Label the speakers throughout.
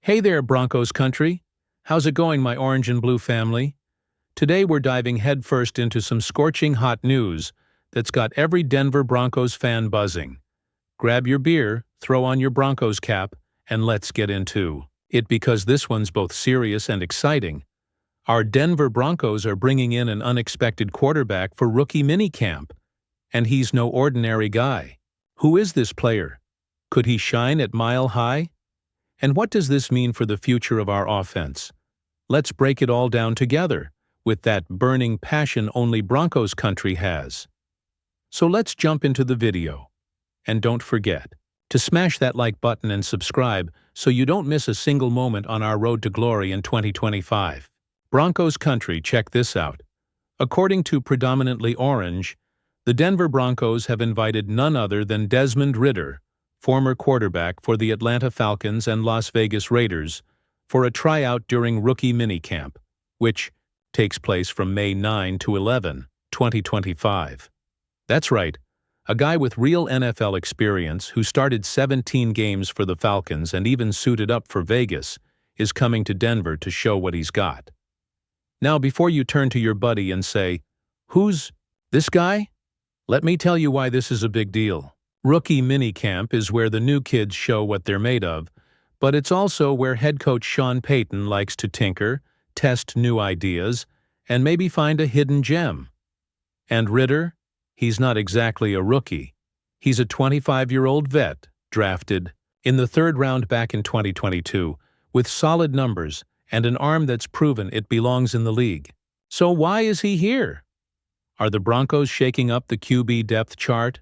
Speaker 1: Hey there, Broncos Country. How's it going, my orange and blue family? Today we're diving headfirst into some scorching hot news that's got every Denver Broncos fan buzzing. Grab your beer, throw on your Broncos cap, and let's get into it because this one's both serious and exciting. Our Denver Broncos are bringing in an unexpected quarterback for rookie minicamp, and he's no ordinary guy. Who is this player? Could he shine at Mile High? And what does this mean for the future of our offense? Let's break it all down together with that burning passion only Broncos Country has. So let's jump into the video. And don't forget to smash that like button and subscribe so you don't miss a single moment on our road to glory in 2025. Broncos Country, check this out. According to Predominantly Orange, the Denver Broncos have invited none other than Desmond Ridder, former quarterback for the Atlanta Falcons and Las Vegas Raiders, for a tryout during rookie minicamp, which takes place from May 9 to 11, 2025. That's right, a guy with real NFL experience who started 17 games for the Falcons and even suited up for Vegas is coming to Denver to show what he's got. Now, before you turn to your buddy and say, "Who's this guy?" let me tell you why this is a big deal. Rookie minicamp is where the new kids show what they're made of, but it's also where head coach Sean Payton likes to tinker, test new ideas, and maybe find a hidden gem. And Ridder? He's not exactly a rookie. He's a 25-year-old vet, drafted in the third round back in 2022, with solid numbers and an arm that's proven it belongs in the league. So why is he here? Are the Broncos shaking up the QB depth chart?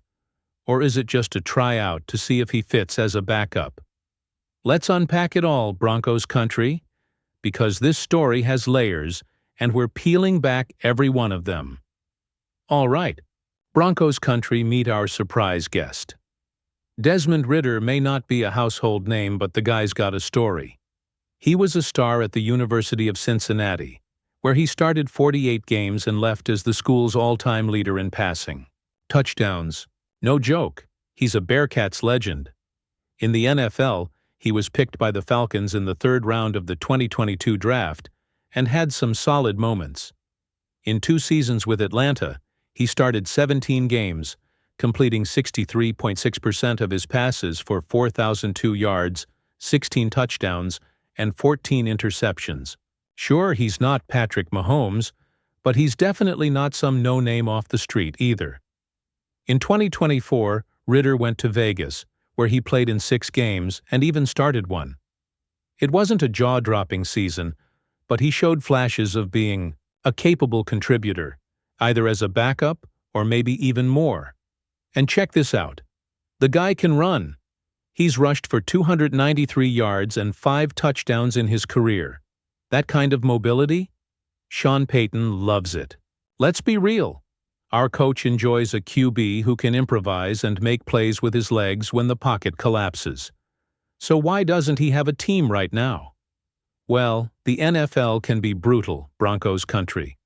Speaker 1: Or is it just a tryout to see if he fits as a backup? Let's unpack it all, Broncos Country, because this story has layers, and we're peeling back every one of them. All right, Broncos Country, meet our surprise guest. Desmond Ridder may not be a household name, but the guy's got a story. He was a star at the University of Cincinnati, where he started 48 games and left as the school's all-time leader in passing touchdowns. No joke, he's a Bearcats legend. In the NFL, he was picked by the Falcons in the third round of the 2022 draft and had some solid moments. In 2 seasons with Atlanta, he started 17 games, completing 63.6% of his passes for 4,002 yards, 16 touchdowns, and 14 interceptions. Sure, he's not Patrick Mahomes, but he's definitely not some no-name off the street either. In 2024, Ridder went to Vegas, where he played in 6 games and even started one. It wasn't a jaw-dropping season, but he showed flashes of being a capable contributor, either as a backup or maybe even more. And check this out. The guy can run. He's rushed for 293 yards and 5 touchdowns in his career. That kind of mobility? Sean Payton loves it. Let's be real. Our coach enjoys a QB who can improvise and make plays with his legs when the pocket collapses. So why doesn't he have a team right now? Well, the NFL can be brutal, Broncos Country.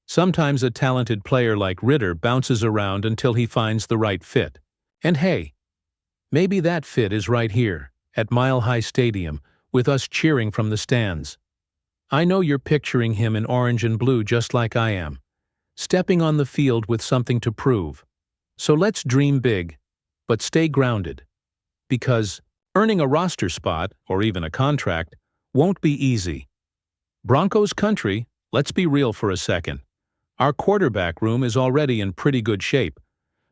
Speaker 1: Sometimes a talented player like Ridder bounces around until he finds the right fit. And hey, maybe that fit is right here, at Mile High Stadium, with us cheering from the stands. I know you're picturing him in orange and blue just like I am, stepping on the field with something to prove. So let's dream big, but stay grounded. Because earning a roster spot, or even a contract, won't be easy. Broncos Country, let's be real for a second. Our quarterback room is already in pretty good shape,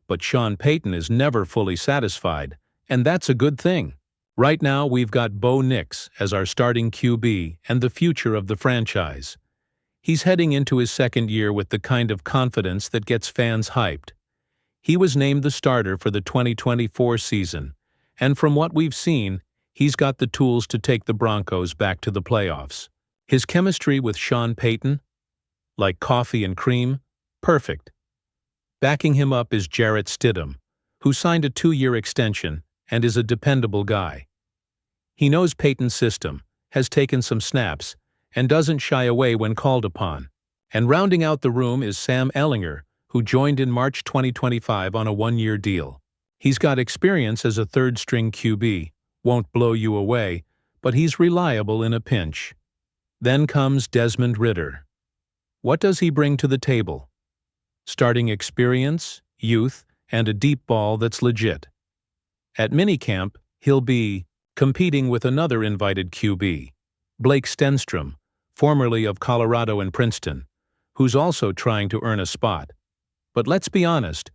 Speaker 1: but Sean Payton is never fully satisfied, and that's a good thing. Right now, we've got Bo Nix as our starting QB and the future of the franchise. He's heading into his second year with the kind of confidence that gets fans hyped. He was named the starter for the 2024 season, and from what we've seen, he's got the tools to take the Broncos back to the playoffs. His chemistry with Sean Payton? Like coffee and cream? Perfect. Backing him up is Jarrett Stidham, who signed a 2-year extension and is a dependable guy. He knows Payton's system, has taken some snaps, and doesn't shy away when called upon. And rounding out the room is Sam Ehlinger, who joined in March 2025 on a 1-year deal. He's got experience as a third-string QB, won't blow you away, but he's reliable in a pinch. Then comes Desmond Ridder. What does he bring to the table? Starting experience, youth, and a deep ball that's legit. At minicamp, he'll be competing with another invited QB, Blake Stenstrom, formerly of Colorado and Princeton, who's also trying to earn a spot. But let's be honest,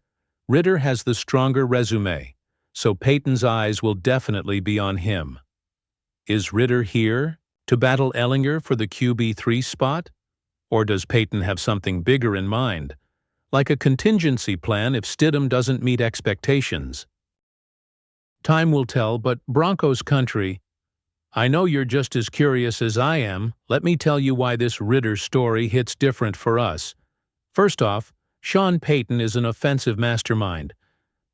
Speaker 1: Ridder has the stronger resume, so Peyton's eyes will definitely be on him. Is Ridder here to battle Ellinger for the QB3 spot? Or does Peyton have something bigger in mind, like a contingency plan if Stidham doesn't meet expectations? Time will tell, but Broncos Country, I know you're just as curious as I am. Let me tell you why this Ridder story hits different for us. First off, Sean Payton is an offensive mastermind,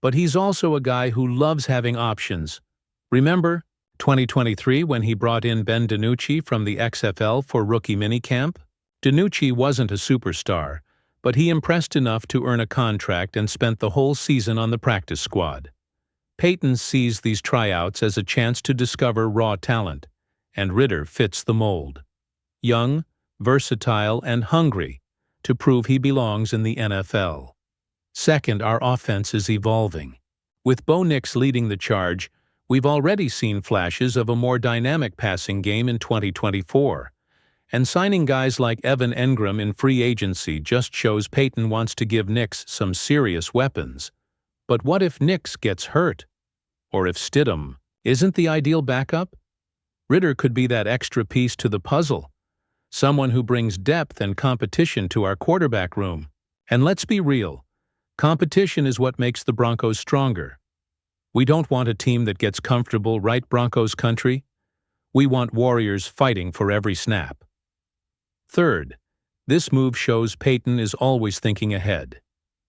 Speaker 1: but he's also a guy who loves having options. Remember 2023 when he brought in Ben DiNucci from the XFL for rookie minicamp? DiNucci wasn't a superstar, but he impressed enough to earn a contract and spent the whole season on the practice squad. Payton sees these tryouts as a chance to discover raw talent, and Ridder fits the mold. Young, versatile, and hungry to prove he belongs in the NFL. Second, our offense is evolving. With Bo Nix leading the charge, we've already seen flashes of a more dynamic passing game in 2024, and signing guys like Evan Engram in free agency just shows Payton wants to give Nix some serious weapons. But what if Nix gets hurt? Or if Stidham isn't the ideal backup? Ridder could be that extra piece to the puzzle, someone who brings depth and competition to our quarterback room. And let's be real, competition is what makes the Broncos stronger. We don't want a team that gets comfortable, right, Broncos Country? We want warriors fighting for every snap. Third, this move shows Payton is always thinking ahead.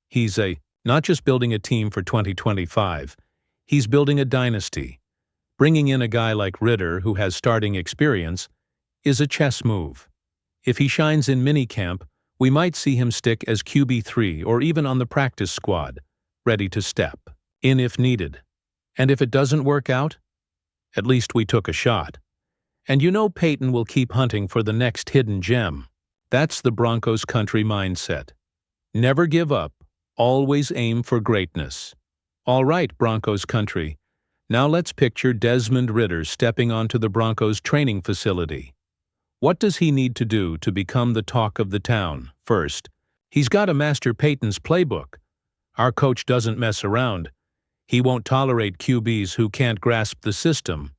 Speaker 1: He's not just building a team for 2025, he's building a dynasty. Bringing in a guy like Ridder, who has starting experience, is a chess move. If he shines in minicamp, we might see him stick as QB3 or even on the practice squad, ready to step in if needed. And if it doesn't work out, at least we took a shot. And you know Payton will keep hunting for the next hidden gem. That's the Broncos Country mindset. Never give up. Always aim for greatness. All right, Broncos Country. Now let's picture Desmond Ridder stepping onto the Broncos training facility. What does he need to do to become the talk of the town? First, he's got to master Payton's playbook. Our coach doesn't mess around. He won't tolerate QBs who can't grasp the system.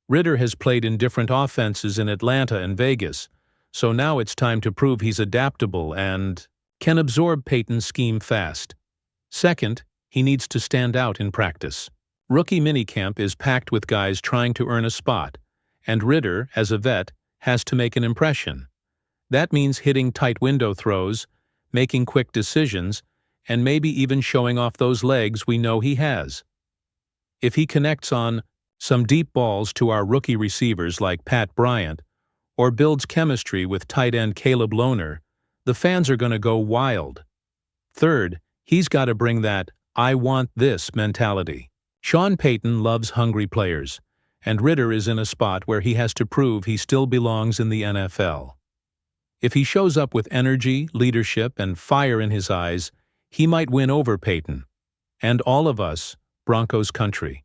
Speaker 1: Ridder has played in different offenses in Atlanta and Vegas, so now it's time to prove he's adaptable and can absorb Payton's scheme fast. Second, he needs to stand out in practice. Rookie minicamp is packed with guys trying to earn a spot, and Ridder, as a vet, has to make an impression. That means hitting tight window throws, making quick decisions, and maybe even showing off those legs we know he has. If he connects on some deep balls to our rookie receivers like Pat Bryant, or builds chemistry with tight end Caleb Lohner, the fans are going to go wild. Third, he's got to bring that "I want this" mentality. Sean Payton loves hungry players, and Ridder is in a spot where he has to prove he still belongs in the NFL. If he shows up with energy, leadership, and fire in his eyes, he might win over Payton, and all of us, Broncos Country.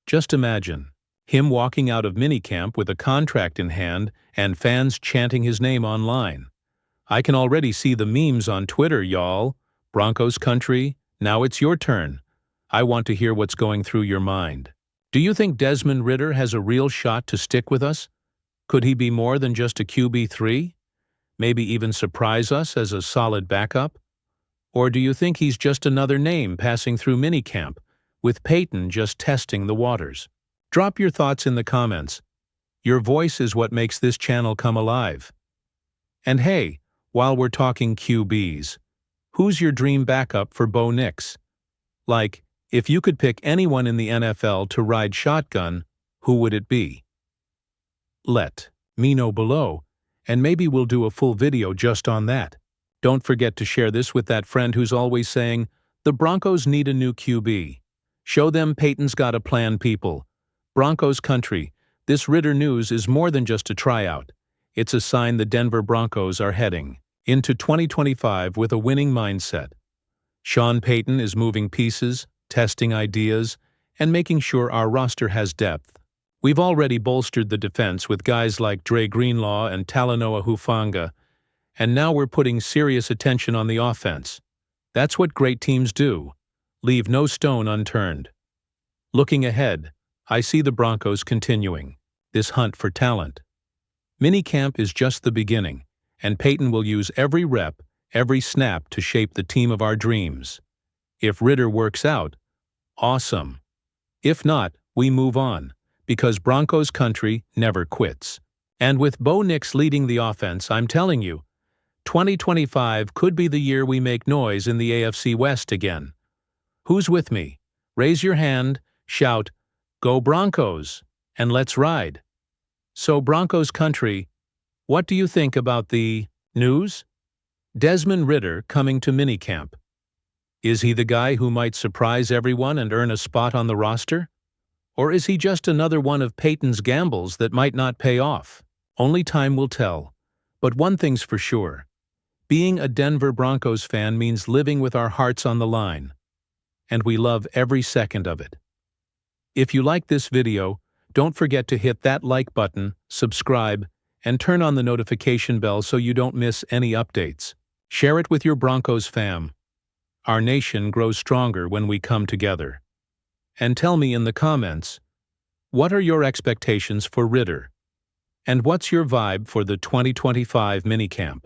Speaker 1: Just imagine him walking out of minicamp with a contract in hand and fans chanting his name online. I can already see the memes on Twitter, y'all. Broncos Country, now it's your turn. I want to hear what's going through your mind. Do you think Desmond Ridder has a real shot to stick with us? Could he be more than just a QB3? Maybe even surprise us as a solid backup? Or do you think he's just another name passing through minicamp, with Payton just testing the waters? Drop your thoughts in the comments. Your voice is what makes this channel come alive. And hey, while we're talking QBs, who's your dream backup for Bo Nix? Like, if you could pick anyone in the NFL to ride shotgun, who would it be? Let me know below, and maybe we'll do a full video just on that. Don't forget to share this with that friend who's always saying, the Broncos need a new QB. Show them Payton's got a plan, people. Broncos Country, This Ritter news is more than just a tryout. It's a sign the Denver Broncos are heading into 2025 with a winning mindset. Sean Payton is moving pieces, testing ideas, and making sure our roster has depth. We've already bolstered the defense with guys like Dre Greenlaw and Talanoa Hufanga, and now we're putting serious attention on the offense. That's what great teams do. Leave no stone unturned. Looking ahead, I see the Broncos continuing this hunt for talent. Minicamp is just the beginning, and Payton will use every rep, every snap to shape the team of our dreams. If Ritter works out, awesome. If not, we move on, because Broncos Country never quits. And with Bo Nix leading the offense, I'm telling you, 2025 could be the year we make noise in the AFC West again. Who's with me? Raise your hand, shout, "Go Broncos!" and let's ride. So Broncos Country, what do you think about the news? Desmond Ritter coming to minicamp. Is he the guy who might surprise everyone and earn a spot on the roster? Or is he just another one of Payton's gambles that might not pay off? Only time will tell. But one thing's for sure. Being a Denver Broncos fan means living with our hearts on the line. And we love every second of it. If you like this video, don't forget to hit that like button, subscribe, and turn on the notification bell so you don't miss any updates. Share it with your Broncos fam. Our nation grows stronger when we come together. And tell me in the comments, what are your expectations for Ritter? And what's your vibe for the 2025 minicamp?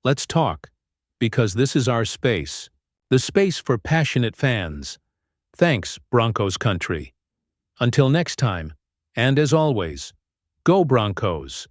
Speaker 1: Let's talk, because this is our space, the space for passionate fans. Thanks, Broncos Country. Until next time, and as always, go Broncos!